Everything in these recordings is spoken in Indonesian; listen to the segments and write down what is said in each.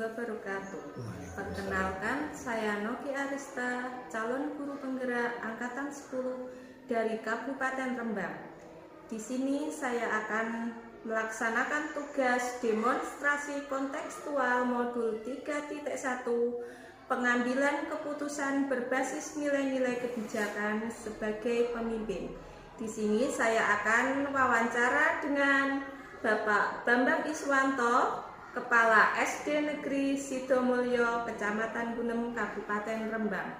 wabarakatuh. Perkenalkan, saya Noki Arista, calon guru penggerak angkatan 10 dari Kabupaten Rembang. Di sini saya akan melaksanakan tugas demonstrasi kontekstual modul 3.1 pengambilan keputusan berbasis nilai-nilai kebijakan sebagai pemimpin. Di sini saya akan wawancara dengan Bapak Bambang Iswanto, Kepala SD Negeri Sidomulyo, Kecamatan Gunem, Kabupaten Rembang.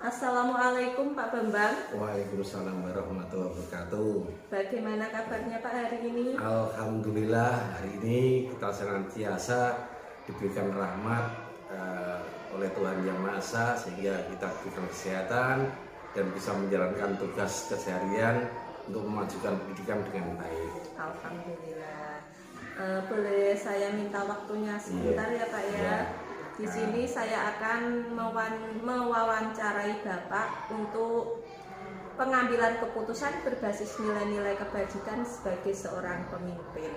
Assalamualaikum Pak Bambang. Waalaikumsalam warahmatullahi wabarakatuh. Bagaimana kabarnya Pak hari ini? Alhamdulillah, hari ini kita senantiasa diberikan rahmat oleh Tuhan Yang Maha Esa, sehingga kita diberikan kesehatan dan bisa menjalankan tugas keseharian untuk memajukan pendidikan dengan baik. Alhamdulillah. Boleh saya minta waktunya sebentar ya Pak ya? Di sini saya akan mewawancarai Bapak untuk pengambilan keputusan berbasis nilai-nilai kebajikan sebagai seorang pemimpin.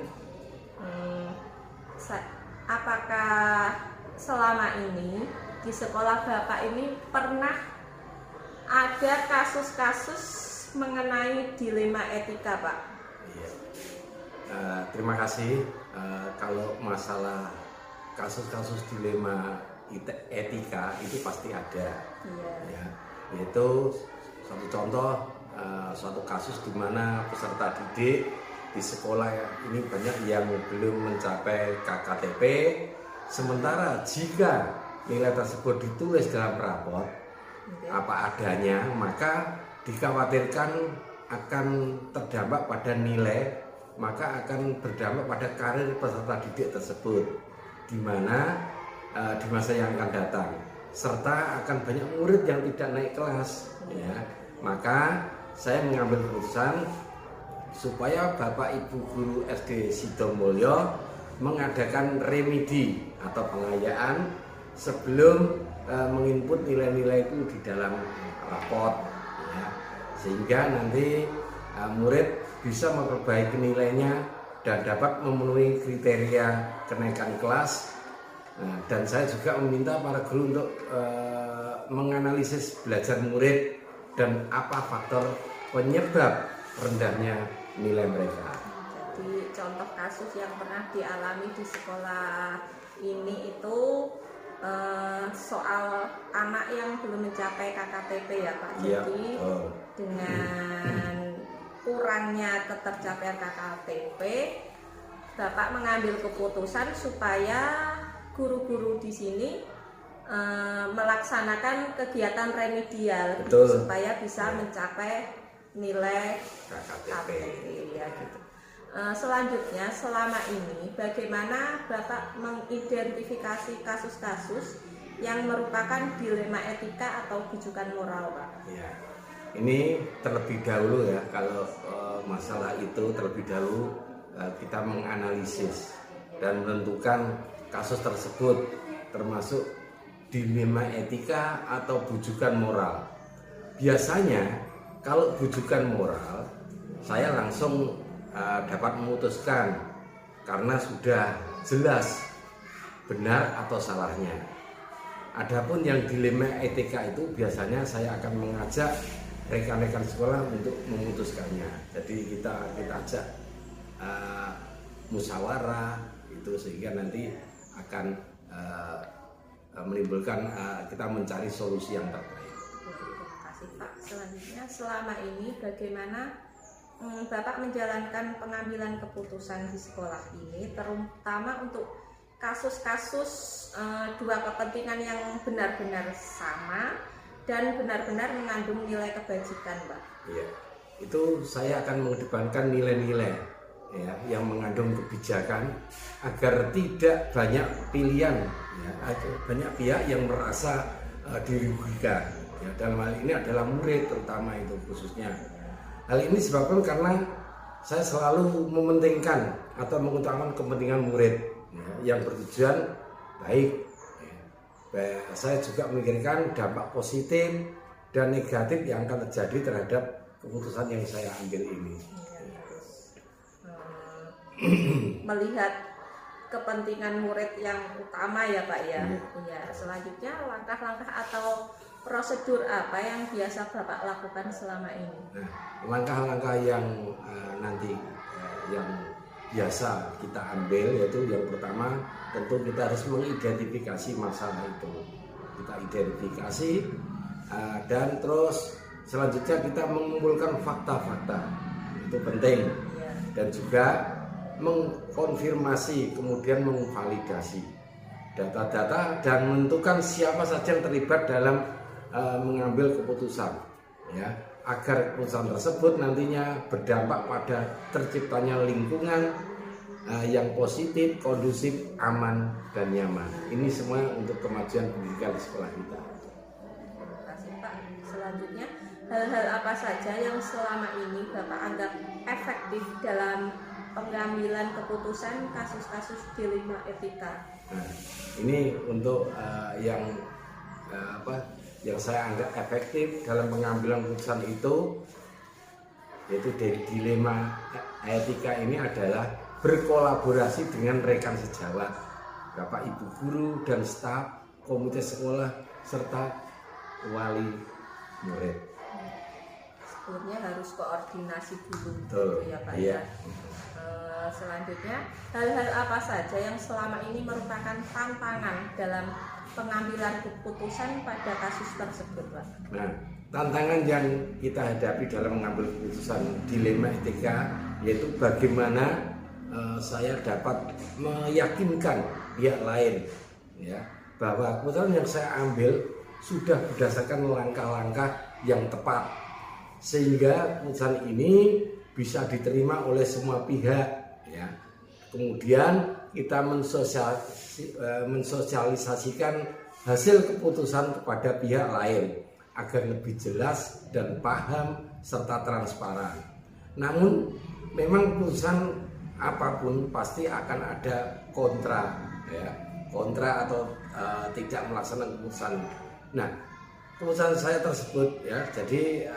Apakah selama ini di sekolah Bapak ini pernah ada kasus-kasus mengenai dilema etika, Pak? Iya. Terima kasih. Kalau masalah kasus-kasus dilema etika itu pasti ada. Iya. Ya, yaitu satu contoh, suatu kasus di mana peserta didik di sekolah ini banyak yang belum mencapai KKTP, sementara jika nilai tersebut ditulis dalam rapor apa adanya, maka dikhawatirkan akan terdampak pada nilai, maka akan berdampak pada karir peserta didik tersebut, di mana di masa yang akan datang, serta akan banyak murid yang tidak naik kelas. Ya, maka saya mengambil keputusan supaya Bapak Ibu Guru SD Sidomulyo mengadakan remedi atau pengayaan sebelum menginput nilai-nilai itu di dalam raport, ya, sehingga nanti murid bisa memperbaiki nilainya dan dapat memenuhi kriteria kenaikan kelas. Dan saya juga meminta para guru untuk menganalisis belajar murid dan apa faktor penyebab rendahnya nilai mereka. Jadi contoh kasus yang pernah dialami di sekolah ini itu soal anak yang belum mencapai KKTP ya Pak. Iya, jadi dengan kurangnya ketercapaian KKTP, Bapak mengambil keputusan supaya guru-guru di sini melaksanakan kegiatan remedial. Betul. Supaya bisa mencapai nilai KKTP. Ya, gitu. Selanjutnya, selama ini bagaimana Bapak mengidentifikasi kasus-kasus yang merupakan dilema etika atau bujukan moral, Pak? Ya, ini terlebih dahulu ya, kalau masalah itu terlebih dahulu kita menganalisis dan menentukan kasus tersebut termasuk dilema etika atau bujukan moral. Biasanya kalau bujukan moral, saya langsung dapat memutuskan karena sudah jelas benar atau salahnya. Adapun yang dilema etika itu biasanya saya akan mengajak rekan-rekan sekolah untuk memutuskannya. Jadi kita ajak musyawarah itu, sehingga nanti akan menimbulkan kita mencari solusi yang terbaik. Terima kasih Pak. Selanjutnya, selama ini bagaimana Bapak menjalankan pengambilan keputusan di sekolah ini, terutama untuk kasus-kasus dua kepentingan yang benar-benar sama dan benar-benar mengandung nilai kebajikan, Pak? Iya, itu saya akan mengedepankan nilai-nilai ya, yang mengandung kebijakan agar tidak banyak pilihan, ya, banyak pihak yang merasa dirugikan. Ya, dalam hal ini adalah murid terutama itu khususnya. Hal ini disebabkan karena saya selalu mementingkan atau mengutamakan kepentingan murid ya, yang bertujuan baik. Ya. Saya juga memikirkan dampak positif dan negatif yang akan terjadi terhadap keputusan yang saya ambil ini. Melihat kepentingan murid yang utama ya Pak ya. Iya. Selanjutnya langkah-langkah atau prosedur apa yang biasa Bapak lakukan selama ini? Nah, langkah-langkah yang nanti yang biasa kita ambil yaitu yang pertama tentu kita harus mengidentifikasi masalah itu. Kita identifikasi dan terus selanjutnya kita mengumpulkan fakta-fakta. Itu penting. Iya. Dan juga mengkonfirmasi kemudian memvalidasi data-data dan menentukan siapa saja yang terlibat dalam mengambil keputusan ya, agar keputusan tersebut nantinya berdampak pada terciptanya lingkungan yang positif, kondusif, aman dan nyaman. Ini semua untuk kemajuan pendidikan di sekolah kita. Terima kasih Pak. Selanjutnya, hal-hal apa saja yang selama ini Bapak anggap efektif dalam pengambilan keputusan kasus-kasus dilema etika? Nah, ini untuk yang saya anggap efektif dalam pengambilan keputusan itu, yaitu dari dilema etika ini adalah berkolaborasi dengan rekan sejawat, Bapak Ibu guru dan staf, komite sekolah serta wali murid. Sebelumnya harus koordinasi dulu. Betul. Ya Pak Iya. ya. Selanjutnya, hal-hal apa saja yang selama ini merupakan tantangan dalam pengambilan keputusan pada kasus tersebut, Pak? Nah, tantangan yang kita hadapi dalam mengambil keputusan dilema etika yaitu bagaimana saya dapat meyakinkan pihak lain ya bahwa keputusan yang saya ambil sudah berdasarkan langkah-langkah yang tepat sehingga keputusan ini bisa diterima oleh semua pihak ya. Kemudian kita mensosialisasikan hasil keputusan kepada pihak lain agar lebih jelas dan paham serta transparan. Namun memang keputusan apapun pasti akan ada kontra ya, kontra atau tidak melaksanakan keputusan. Nah, keputusan saya tersebut ya, jadi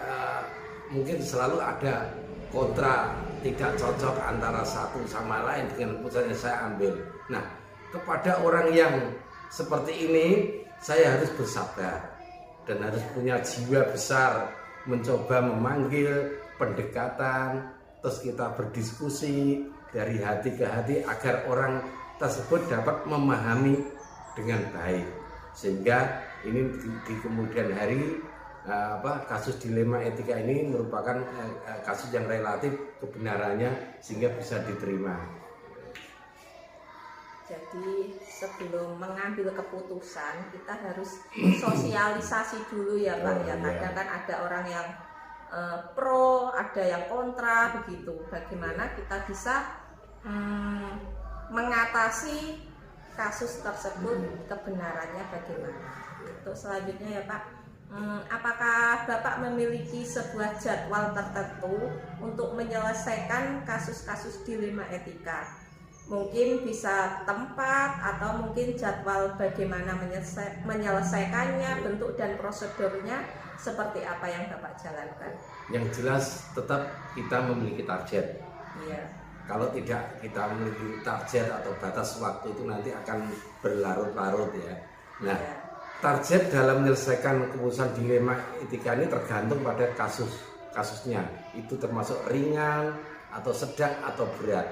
mungkin selalu ada kontra, tidak cocok antara satu sama lain dengan keputusan yang saya ambil. Nah, kepada orang yang seperti ini saya harus bersabar dan harus punya jiwa besar mencoba memanggil pendekatan, terus kita berdiskusi dari hati ke hati agar orang tersebut dapat memahami dengan baik sehingga ini di kemudian hari kasus dilema etika ini merupakan kasus yang relatif kebenarannya sehingga bisa diterima. Jadi sebelum mengambil keputusan kita harus sosialisasi dulu ya Pak ya. Kadang kan ada orang yang pro, ada yang kontra begitu. Bagaimana kita bisa mengatasi kasus tersebut, kebenarannya bagaimana. Untuk selanjutnya ya Pak, apakah Bapak memiliki sebuah jadwal tertentu untuk menyelesaikan kasus-kasus dilema etika? Mungkin bisa tempat atau mungkin jadwal bagaimana menyelesaikannya, bentuk dan prosedurnya seperti apa yang Bapak jalankan? Yang jelas tetap kita memiliki target. Iya. Kalau tidak kita memiliki target atau batas waktu itu nanti akan berlarut-larut ya. Nah, target dalam menyelesaikan keputusan dilema etika ini tergantung pada kasusnya. Itu termasuk ringan atau sedang atau berat.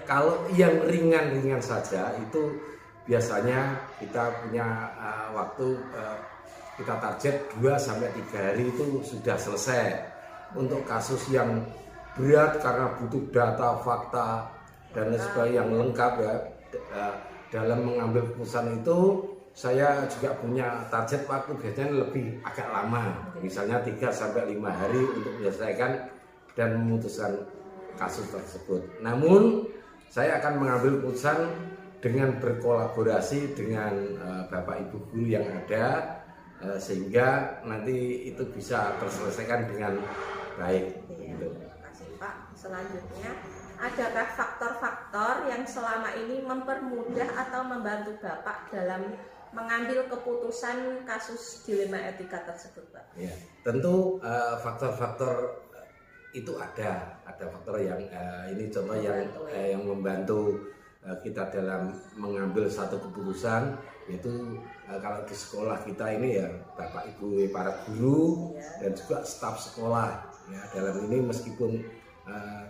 Kalau yang ringan-ringan saja itu biasanya kita punya waktu kita target 2-3 hari itu sudah selesai. Untuk kasus yang berat karena butuh data, fakta dan lain sebagainya yang lengkap ya dalam mengambil keputusan itu saya juga punya target waktu biasanya lebih agak lama, misalnya 3-5 hari untuk menyelesaikan dan memutuskan kasus tersebut. Namun saya akan mengambil keputusan dengan berkolaborasi dengan Bapak Ibu guru yang ada sehingga nanti itu bisa terselesaikan dengan baik. Gitu. Terima kasih Pak. Selanjutnya, adakah faktor-faktor yang selama ini mempermudah atau membantu Bapak dalam mengambil keputusan kasus dilema etika tersebut, Pak? Ya, tentu faktor-faktor itu ada faktor yang ini contoh yang membantu kita dalam mengambil satu keputusan, yaitu kalau di sekolah kita ini ya Bapak Ibu para guru dan juga staf sekolah ya, dalam ini meskipun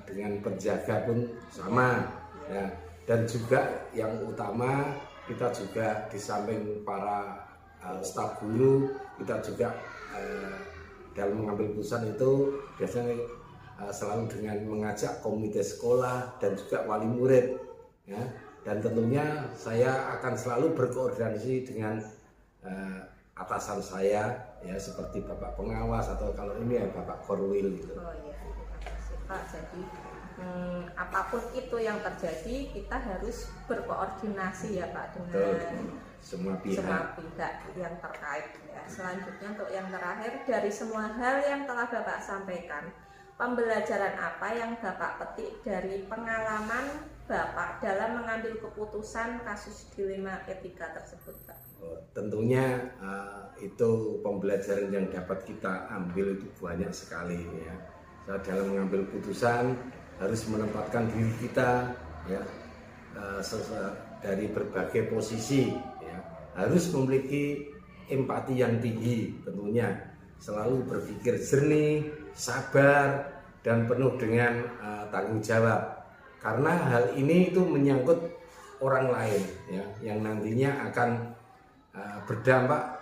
dengan penjaga pun sama ya, dan juga yang utama kita juga di samping para staf guru, kita juga dalam mengambil keputusan itu biasanya selalu dengan mengajak komite sekolah dan juga wali murid ya. Dan tentunya saya akan selalu berkoordinasi dengan atasan saya ya, seperti Bapak pengawas atau kalau ini ya Bapak Korwil gitu. Oh iya, terima kasih Pak. Jadi apapun itu yang terjadi kita harus berkoordinasi ya Pak dengan semua pihak yang terkait ya. Selanjutnya untuk yang terakhir, dari semua hal yang telah Bapak sampaikan, pembelajaran apa yang Bapak petik dari pengalaman Bapak dalam mengambil keputusan kasus dilema etika tersebut, Pak? Tentunya itu pembelajaran yang dapat kita ambil itu banyak sekali ya. Dalam mengambil keputusan harus menempatkan diri kita ya, dari berbagai posisi ya. Harus memiliki empati yang tinggi, tentunya selalu berpikir jernih, sabar, dan penuh dengan tanggung jawab. Karena hal ini itu menyangkut orang lain ya, yang nantinya akan berdampak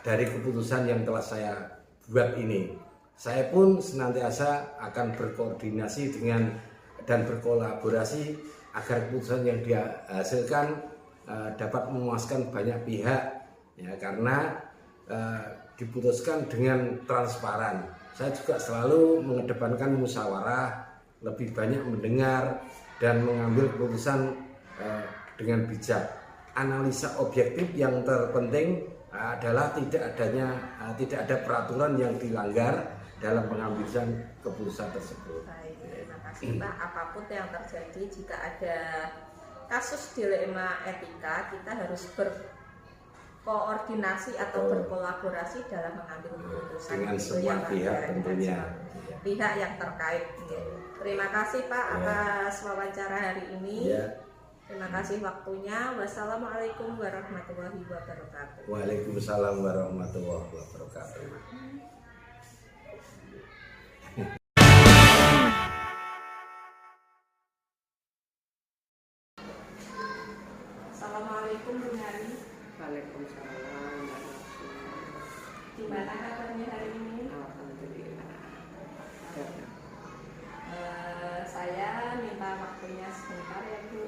dari keputusan yang telah saya buat ini. Saya pun senantiasa akan berkoordinasi dengan dan berkolaborasi agar keputusan yang dihasilkan dapat memuaskan banyak pihak ya, karena diputuskan dengan transparan. Saya juga selalu mengedepankan musyawarah, lebih banyak mendengar dan mengambil keputusan dengan bijak. Analisa objektif yang terpenting adalah tidak ada peraturan yang dilanggar dalam pengambilan keputusan tersebut. Baik, terima kasih Pak. Apapun yang terjadi, jika ada kasus dilema etika, kita harus berkoordinasi atau berkolaborasi dalam mengambil keputusan dengan semua pihak tentunya. Pihak yang terkait. Terima kasih Pak atas wawancara hari ini. Terima kasih waktunya. Wassalamualaikum warahmatullahi wabarakatuh. Waalaikumsalam warahmatullahi wabarakatuh. Assalamualaikum Bu Nari. Waalaikumsalam. Gimana kabarnya hari ini? Alhamdulillah. Saya minta waktunya sebentar ya Bu.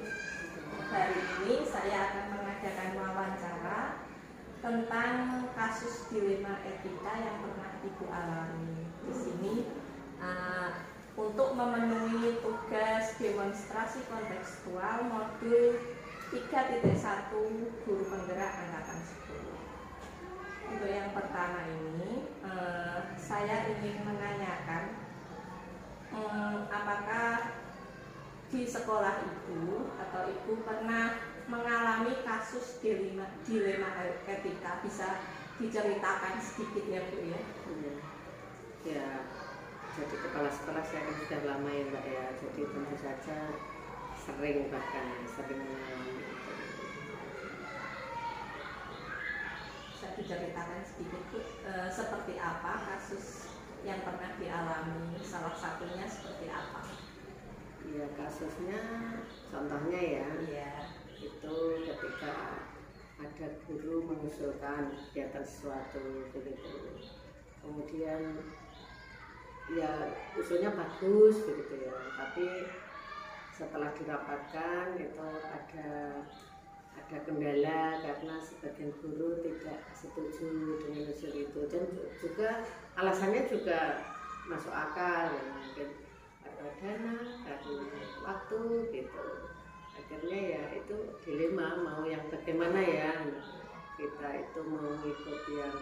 Hari ini saya akan mengadakan wawancara tentang kasus dilema etika yang pernah Ibu alami. Di sini untuk memenuhi tugas demonstrasi kontekstual modul 3.1 Guru Penggerak Angkatan 10. Untuk yang pertama ini saya ingin menanyakan apakah di sekolah Ibu atau Ibu pernah mengalami kasus dilema etika, bisa diceritakan sedikit ya Bu ya? Ya, jadi kepala sekolah saya kan sudah lama ya Mbak ya, jadi tentu saja sering mengalami itu. Bisa diceritakan sedikit Bu, seperti apa kasus yang pernah dialami, salah satunya seperti apa? Ya kasusnya, contohnya ya, itu ketika ada guru mengusulkan kegiatan sesuatu begitu, kemudian ya usulnya bagus begitu ya, tapi setelah dirapatkan itu ada kendala karena sebagian guru tidak setuju dengan usul itu, dan juga alasannya juga masuk akal ya, mungkin karena dana, karena waktu gitu. Akhirnya ya itu dilema, mau yang bagaimana ya, kita itu mau ikut yang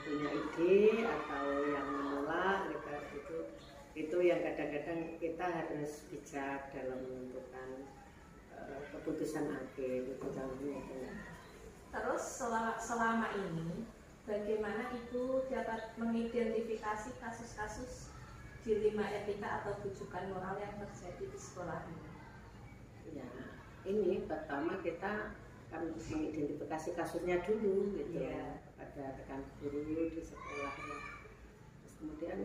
punya ide atau yang menolak gitu. Itu yang kadang-kadang kita harus bijak dalam menentukan keputusan akhir itu dalamnya. Terus selama ini bagaimana Ibu dapat mengidentifikasi kasus-kasus dilema etika atau rujukan moral yang terjadi di sekolah ini? Ya, ini pertama kita kan mengidentifikasi kasusnya dulu gitu ya, pada rekan guru di sekolah ya. Terus kemudian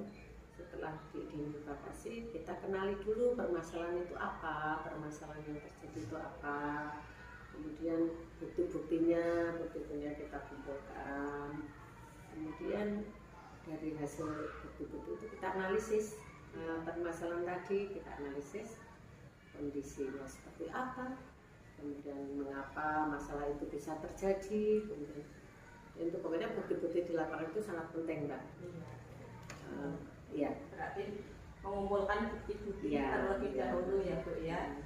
setelah diidentifikasi kita kenali dulu permasalahan itu apa, permasalahan yang terjadi itu apa, kemudian bukti-buktinya kita kumpulkan, kemudian dari hasil bukti-bukti itu kita analisis permasalahan tadi, kita analisis kondisinya seperti apa, kemudian mengapa masalah itu bisa terjadi, kemudian itu pokoknya bukti-bukti di lapangan itu sangat penting, Mbak. Ya. Berarti mengumpulkan bukti-bukti terlebih dahulu ya Bu ya.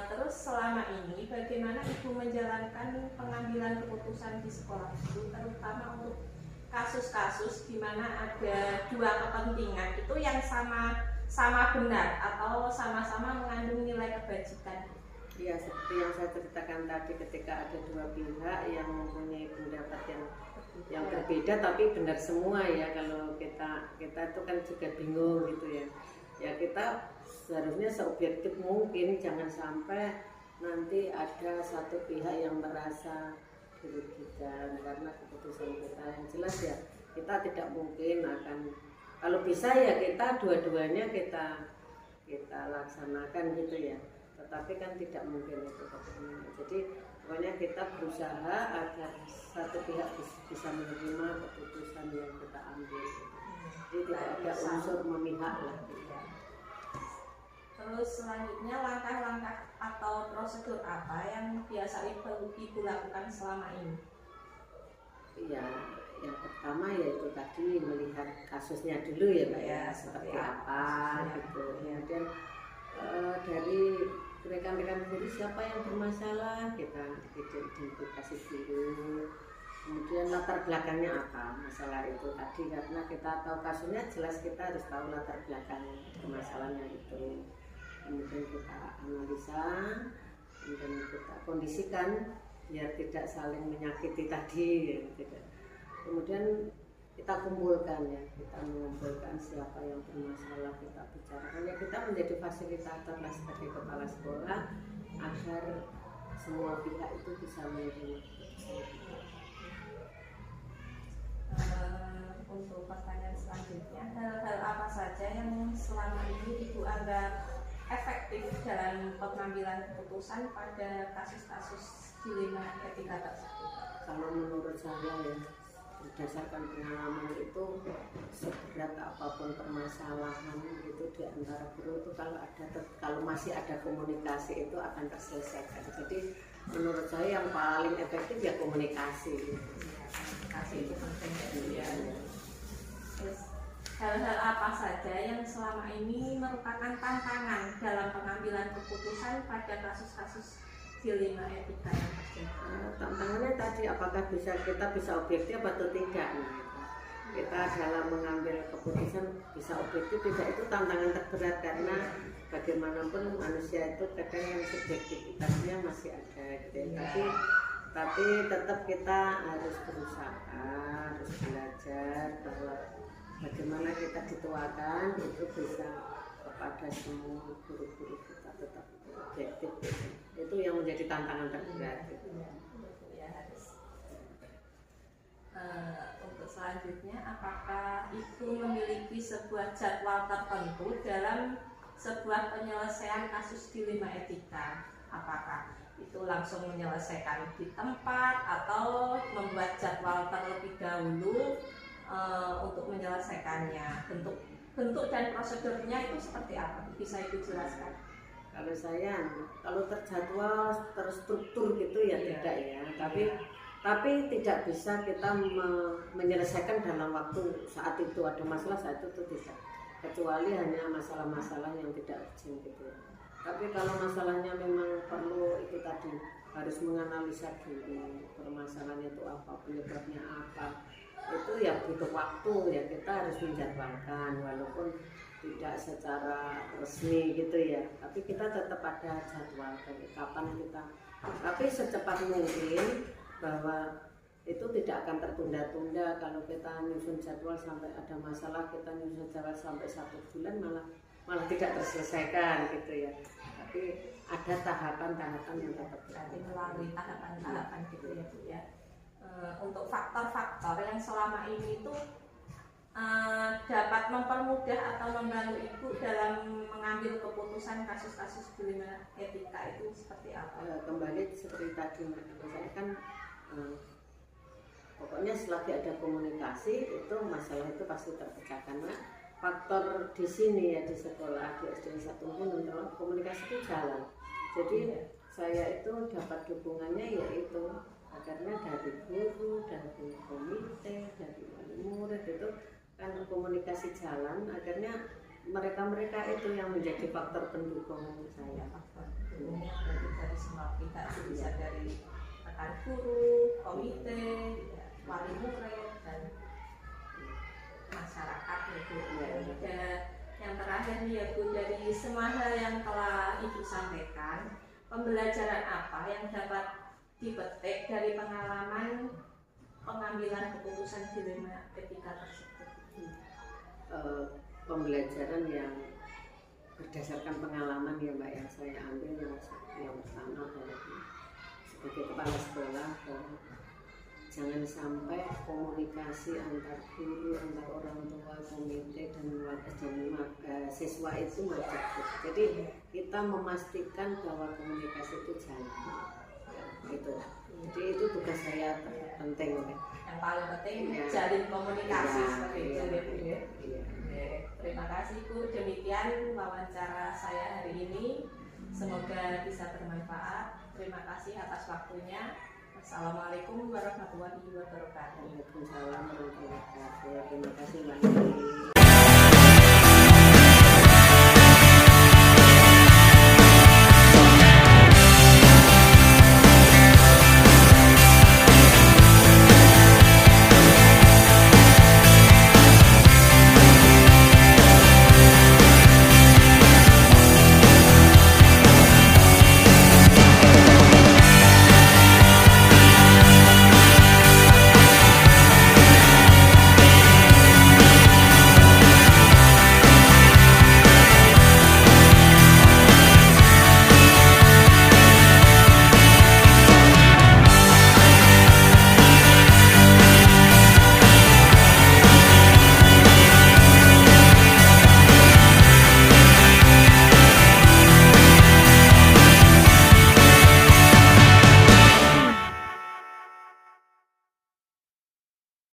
Terus selama ini bagaimana Ibu menjalankan pengambilan keputusan di sekolah itu, terutama untuk kasus-kasus di mana ada dua kepentingan itu yang sama benar atau sama-sama mengandung nilai kebajikan? Ya, seperti yang saya ceritakan tadi, ketika ada dua pihak yang mempunyai pendapat yang berbeda tapi benar semua ya. Kalau kita itu kan juga bingung gitu ya. Ya kita seharusnya seobjektif mungkin, jangan sampai nanti ada satu pihak yang merasa dirugikan karena keputusan kita. Yang jelas ya kita tidak mungkin akan, kalau bisa ya kita dua-duanya kita laksanakan gitu ya. Tetapi kan tidak mungkin itu. Jadi pokoknya kita berusaha agar satu pihak bisa menerima keputusan yang kita ambil. Jadi tidak ada unsur memihak lah. Terus selanjutnya langkah-langkah atau prosedur apa yang biasa Ibu lakukan selama ini? Ya, yang pertama yaitu tadi melihat kasusnya dulu ya Mbak ya, seperti apa gitu. Kemudian dari rekan-rekan guru siapa yang bermasalah, kita identifikasi dulu. Kemudian latar belakangnya apa masalah itu tadi, karena kita tahu kasusnya jelas kita harus tahu latar belakang permasalahannya itu. Kemudian kita analisa, kemudian kita kondisikan biar tidak saling menyakiti tadi ya, tidak. Kemudian kita kumpulkan ya, kita mengumpulkan siapa yang bermasalah, kita bicarakan ya, kita menjadi fasilitator lah sebagai kepala sekolah agar semua pihak itu bisa menerima. Untuk pertanyaan selanjutnya, hal-hal apa saja yang selama ini Ibu anggap efektif dalam pengambilan keputusan pada kasus-kasus dilema etika tersebut? Kalau menurut saya ya, berdasarkan pengalaman itu, seberat apapun permasalahan itu di antara guru itu, kalau masih ada komunikasi itu akan terselesaikan. Jadi menurut saya yang paling efektif ya komunikasi. Komunikasi itu penting ya. Terus hal-hal apa saja yang selama ini merupakan tantangan dalam pengambilan keputusan pada kasus-kasus dilema etika yang terjadi? Tantangannya tadi apakah kita bisa objektif atau tidak. Kita dalam mengambil keputusan bisa objektif tidak, itu tantangan terberat karena bagaimanapun manusia itu kadang yang subjektivitasnya masih ada gitu. Tapi tetap kita harus berusaha, harus belajar bahwa bagaimana kita dituakan itu bisa kepada semua guru-guru kita tetap objektif. Itu yang menjadi tantangan terberat. Untuk selanjutnya, apakah itu memiliki sebuah jadwal tertentu dalam sebuah penyelesaian kasus dilema etika? Apakah itu langsung menyelesaikan di tempat atau membuat jadwal terlebih dahulu untuk menyelesaikannya? Bentuk dan prosedurnya itu seperti apa? Bisa Ibu jelaskan? Kalau saya, kalau terjadwal, terstruktur gitu ya tidak ya. Tapi tidak bisa kita menyelesaikan dalam waktu saat itu, ada masalah saat itu tidak. Kecuali hanya masalah-masalah yang tidak urgent gitu ya. Tapi kalau masalahnya memang perlu itu tadi, harus menganalisa dulu permasalahannya itu apa, penyebabnya apa. Itu ya butuh waktu ya, kita harus menjadwalkan walaupun tidak secara resmi gitu ya, tapi kita tetap ada jadwal kapan kita, tapi secepat mungkin bahwa itu tidak akan tertunda-tunda. Kalau kita nyusun jadwal sampai ada masalah, kita nyusun jadwal sampai 1 bulan malah tidak terselesaikan gitu ya. tapi ada tahapan-tahapan yang tetap berarti melalui tahapan-tahapan gitu ya Bu ya. Untuk faktor-faktor yang selama ini itu dapat mempermudah atau membantu Ibu dalam mengambil keputusan kasus-kasus dilema etika itu seperti apa? Kembali seperti tadi misalnya kan pokoknya selagi ada komunikasi itu masalah itu pasti terpecah, karena faktor di sini ya di sekolah di SD 1 pun untuk komunikasi itu jalan. Jadi saya itu dapat dukungannya yaitu akhirnya dari guru, dari komite, dari wali murid itu kan komunikasi jalan, akhirnya mereka itu yang menjadi faktor pendukung saya. Faktor pendukungnya dari semua pihak, bisa dari rekan guru, komite, wali murid dan masyarakat itu. Dan yang terakhir nih ya Bu, dari semua hal yang telah Ibu sampaikan, pembelajaran apa yang dapat dipetik dari pengalaman pengambilan keputusan dilema etika tersebut? Pembelajaran yang berdasarkan pengalaman ya Mbak yang saya ambil yang pertama sebagai kepala sekolah, jangan sampai komunikasi antar guru, antar orang tua, komite dan siswa itu macet. Jadi kita memastikan bahwa komunikasi itu jalan. Gitu. Jadi itu tugas saya penting. Yang paling penting ya, jalin komunikasi seperti itu ya Bu ya. Terima kasih Bu, demikian wawancara saya hari ini. Semoga bisa bermanfaat. Terima kasih atas waktunya. Assalamualaikum warahmatullahi wabarakatuh. Waalaikumsalam warahmatullahi wabarakatuh. Terima kasih Mbak.